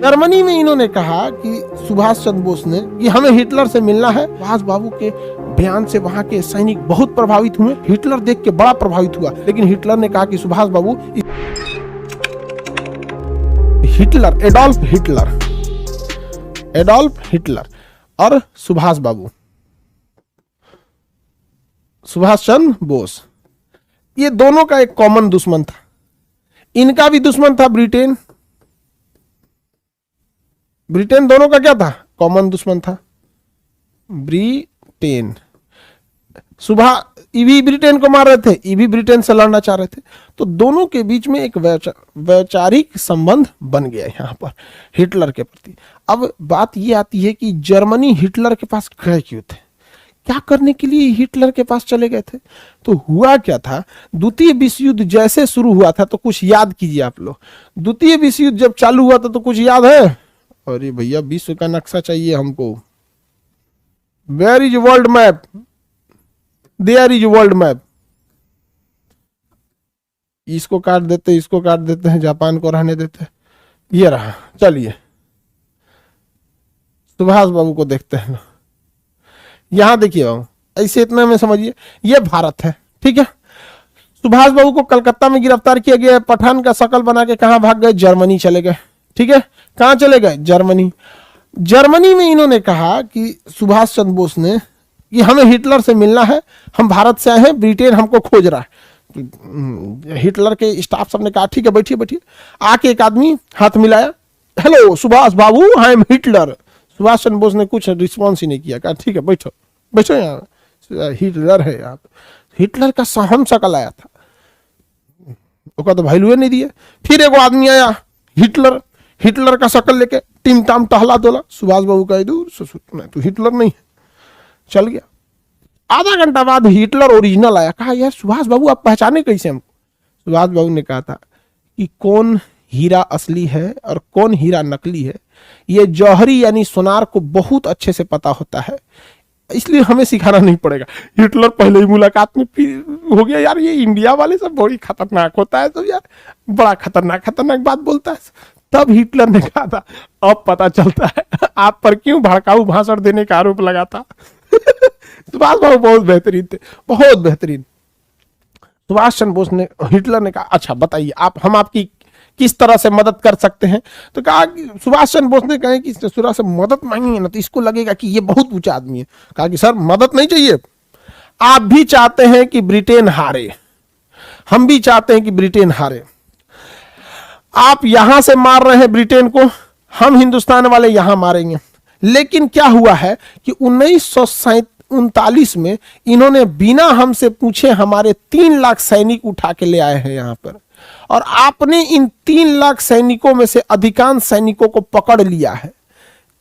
Germany में इन्होंने कहा कि सुभाष चंद्र बोस ने कि हमें हिटलर से मिलना है। सुभाष बाबू के बयान से वहां के सैनिक बहुत प्रभावित हुए। हिटलर देख के बड़ा प्रभावित हुआ, लेकिन हिटलर ने कहा कि सुभाष बाबू, एडोल्फ हिटलर और सुभाष बाबू, सुभाष चंद्र बोस, ये दोनों का एक कॉमन दुश्मन था। इनका भी दुश्मन था ब्रिटेन। दोनों का क्या था? कॉमन दुश्मन था ब्रिटेन। ये भी ब्रिटेन को मार रहे थे, ये भी ब्रिटेन से लड़ना चाह रहे थे। तो दोनों के बीच में एक वैचारिक संबंध बन गया यहाँ पर हिटलर के प्रति। अब बात ये आती है कि जर्मनी हिटलर के पास गए क्यों थे, क्या करने के लिए हिटलर के पास चले गए थे? तो हुआ क्या था, द्वितीय विश्व युद्ध जैसे शुरू हुआ था, तो कुछ याद कीजिए आप लोग। द्वितीय विश्व युद्ध जब चालू हुआ था तो कुछ याद है? अरे भैया, विश्व का नक्शा चाहिए हमको। Where is world map? There is world map. इसको काट देते, इसको काट देते हैं, जापान को रहने देते। ये रहा। चलिए सुभाष बाबू को देखते हैं। यहां देखिए बाबू, ऐसे इतना में समझिए, ये भारत है, ठीक है। सुभाष बाबू को कलकत्ता में गिरफ्तार किया गया। पठान का शकल बना के कहां भाग गए? जर्मनी चले गए, ठीक है। कहां चले गए? जर्मनी में इन्होंने कहा कि सुभाष चंद्र बोस ने कि हमें हिटलर से मिलना है, हम भारत से आए हैं, ब्रिटेन हमको खोज रहा है। हिटलर के स्टाफ सब ने कहा ठीक है, बैठिए बैठिए। आके एक आदमी हाथ मिलाया, hello Subhash babu, I am Hitler. Subhash Chandra Bose ने कुछ रिस्पॉन्स ही नहीं किया, कहा ठीक है बैठो बैठो, यहाँ हिटलर है। आप हिटलर का सहम शकल आया था, उसका तो वैल्यू नहीं दिया। फिर एक आदमी आया, हिटलर का शकल लेके टिम टाम टहला डोला। सुभाष बाबू का दूर तो हिटलर नहीं है, चल गया। आधा घंटा बाद हिटलर ओरिजिनल आया। कहा यार सुभाष बाबू, आप पहचाने कैसे हमको? सुभाष बाबू ने कहा था कि कौन हीरा असली है और कौन हीरा नकली है, ये जौहरी यानी सोनार को बहुत अच्छे से पता होता है, इसलिए हमें सिखाना नहीं पड़ेगा। हिटलर पहले ही मुलाकात में फिर हो गया, यार ये इंडिया वाले सब बड़ी खतरनाक होता है, तो यार बड़ा खतरनाक बात बोलता है। तब हिटलर ने कहा था, अब पता चलता है आप पर क्यों भड़काऊ भाषण देने का आरोप लगा था। सुभाष बाबू बहुत बेहतरीन थे, बहुत बेहतरीन। सुभाष चंद्र बोस ने, हिटलर ने कहा अच्छा बताइए हम आपकी किस तरह से मदद कर सकते हैं? तो कहा कि सुभाष चंद्र बोस ने कहा कि इस तरह से मदद मांगेंगे ना तो इसको लगेगा कि ये बहुत ऊंचा आदमी है। कहा कि सर मदद नहीं चाहिए, आप भी चाहते हैं कि ब्रिटेन हारे, हम भी चाहते हैं कि ब्रिटेन हारे। आप यहां से मार रहे हैं ब्रिटेन को, हम हिंदुस्तान वाले यहां मारेंगे। लेकिन क्या हुआ है कि 1939 में इन्होंने बिना हमसे पूछे हमारे 3 लाख सैनिक उठा के ले आए हैं यहां पर, और आपने इन 3 लाख सैनिकों में से अधिकांश सैनिकों को पकड़ लिया है।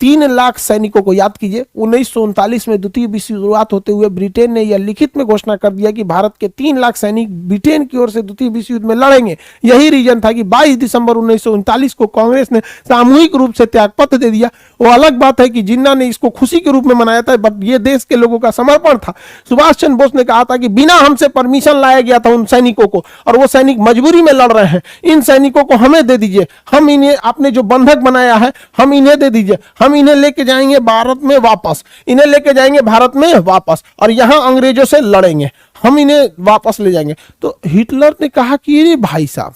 3 लाख सैनिकों को याद कीजिए। 1939 में द्वितीय विश्व शुरुआत होते हुए ब्रिटेन ने यह लिखित में घोषणा कर दिया कि भारत के 3 लाख सैनिक ब्रिटेन की ओर से द्वितीय विश्व युद्ध में लड़ेंगे। यही रीजन था कि 22 दिसंबर 1939 को कांग्रेस ने सामूहिक रूप से त्यागपत्र दे दिया। वो अलग बात है कि जिन्ना ने इसको खुशी के रूप में मनाया था, बट ये देश के लोगों का समर्पण था। सुभाष चंद्र बोस ने कहा था कि बिना हमसे परमिशन लाया गया था उन सैनिकों को, और वो सैनिक मजबूरी में लड़ रहे हैं, इन सैनिकों को हमें दे दीजिए, हम इन्हें आपने जो बंधक बनाया है हम इन्हें दे दीजिए, हम इन्हें लेके जाएंगे भारत में वापस, इन्हें लेके जाएंगे भारत में वापस, और यहां अंग्रेजों से लड़ेंगे, हम इन्हें वापस ले जाएंगे। तो हिटलर ने कहा कि अरे भाई साहब,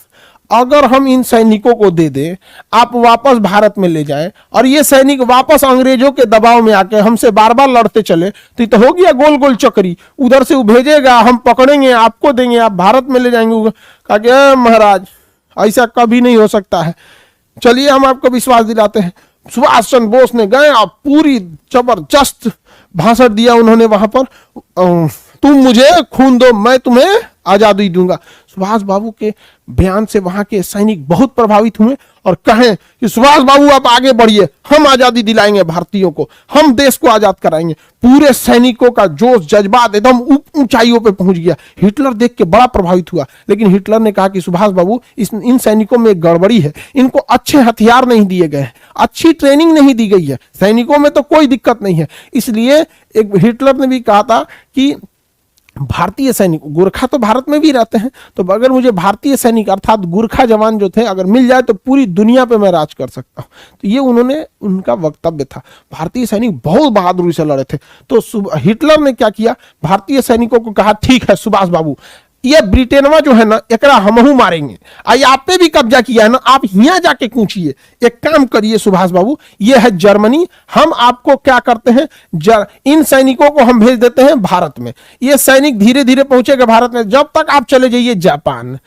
अगर हम इन सैनिकों को दे दें, आप वापस भारत में ले जाएं, और ये सैनिक वापस अंग्रेजों के दबाव में आके हमसे बार बार लड़ते चले, तो ये तो हो गया गोल गोल चक्री। उधर से वो भेजेगा, हम पकड़ेंगे, आपको देंगे, आप भारत में ले जाएंगे। कहा कि महाराज ऐसा कभी नहीं हो सकता है, चलिए हम आपको विश्वास दिलाते हैं। सुभाष चंद्र बोस ने गए और पूरी जबरदस्त भाषण दिया उन्होंने वहां पर, तुम मुझे खून दो मैं तुम्हें आजादी दूंगा। सुभाष बाबू के बयान से वहां के सैनिक बहुत प्रभावित हुए और कहें कि सुभाष बाबू आप आगे बढ़िए, हम आजादी दिलाएंगे भारतीयों को, हम देश को आजाद कराएंगे। पूरे सैनिकों का जोश जज्बात एकदम ऊंचाइयों पे पहुंच गया। हिटलर देख के बड़ा प्रभावित हुआ, लेकिन हिटलर ने कहा कि सुभाष बाबू इन सैनिकों में एक गड़बड़ी है, इनको अच्छे हथियार नहीं दिए गए हैं, अच्छी ट्रेनिंग नहीं दी गई है, सैनिकों में तो कोई दिक्कत नहीं है। इसलिए एक हिटलर ने भी कहा था कि भारतीय सैनिक, गोरखा तो भारत में भी रहते हैं, तो अगर मुझे भारतीय सैनिक अर्थात गोरखा जवान जो थे अगर मिल जाए तो पूरी दुनिया पे मैं राज कर सकता हूं। तो ये उन्होंने, उनका वक्तव्य था। भारतीय सैनिक बहुत बहादुरी से लड़े थे। तो हिटलर ने क्या किया, भारतीय सैनिकों को कहा ठीक है सुभाष बाबू, ये ब्रिटेनवा जो है ना एकरा हमहू मारेंगे, आई आप पे भी कब्जा किया है ना, आप यहाँ जाके कूचिए। एक काम करिए सुभाष बाबू, ये है जर्मनी, हम आपको क्या करते हैं, इन सैनिकों को हम भेज देते हैं भारत में। ये सैनिक धीरे धीरे पहुंचेगा भारत में, जब तक आप चले जाइए जापान,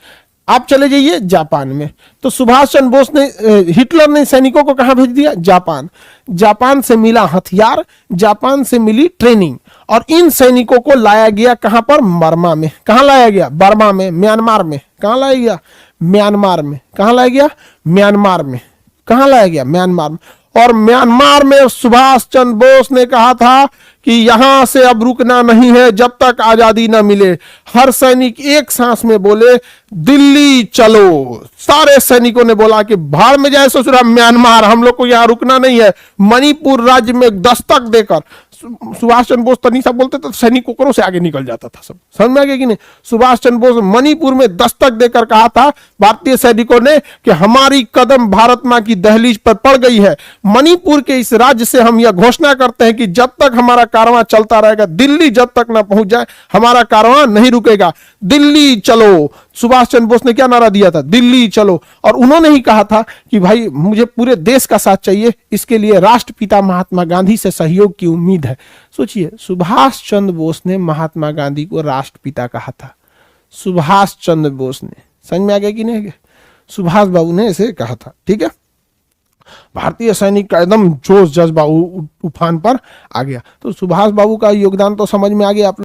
आप चले जाइए जापान में। तो सुभाष चंद्र बोस ने, हिटलर ने सैनिकों को कहां भेज दिया, जापान। जापान से मिला हथियार, जापान से मिली ट्रेनिंग, और इन सैनिकों को लाया गया कहां पर, बर्मा में। कहां लाया गया, बर्मा में, म्यांमार में। कहां लाया गया, म्यांमार में। कहां लाया गया, म्यांमार में। कहां लाया गया, म्यांमार में। और म्यांमार में सुभाष चंद्र बोस ने कहा था कि यहां से अब रुकना नहीं है जब तक आजादी न मिले। हर सैनिक एक सांस में बोले दिल्ली चलो। सारे सैनिकों ने बोला कि भाड़ में जाए ससुरा म्यांमार, हम लोग को यहां रुकना नहीं है। मणिपुर राज्य में दस्तक देकर सुभाष चंद्र बोस तनी सा बोलते तो सैनिक कोकरों से आगे निकल जाता था। सब समझ में आ गया कि नहीं। सुभाष चंद्र बोस मणिपुर में दस्तक देकर कहा था भारतीय सैनिकों ने कि हमारी कदम भारत मां की दहलीज पर पड़ गई है। मणिपुर के इस राज्य से हम यह घोषणा करते हैं कि जब तक हमारा कारवां चलता रहेगा, दिल्ली जब तक ना पहुंच जाए, हमारा कारवां नहीं रुकेगा। दिल्ली चलो। सुभाष चंद्र बोस ने क्या नारा दिया था, दिल्ली चलो। और उन्होंने ही कहा था कि भाई मुझे पूरे देश का साथ चाहिए, इसके लिए राष्ट्रपिता महात्मा गांधी से सहयोग की उम्मीद है। सोचिए, सुभाष चंद्र बोस ने महात्मा गांधी को राष्ट्रपिता कहा था। सुभाष चंद्र बोस ने, समझ में आ गया कि नहीं, सुभाष बाबू ने ऐसे कहा था। ठीक है, भारतीय सैनिक का एकदम जोश जज्बा उफान पर आ गया। तो सुभाष बाबू का योगदान तो समझ में आ गया आप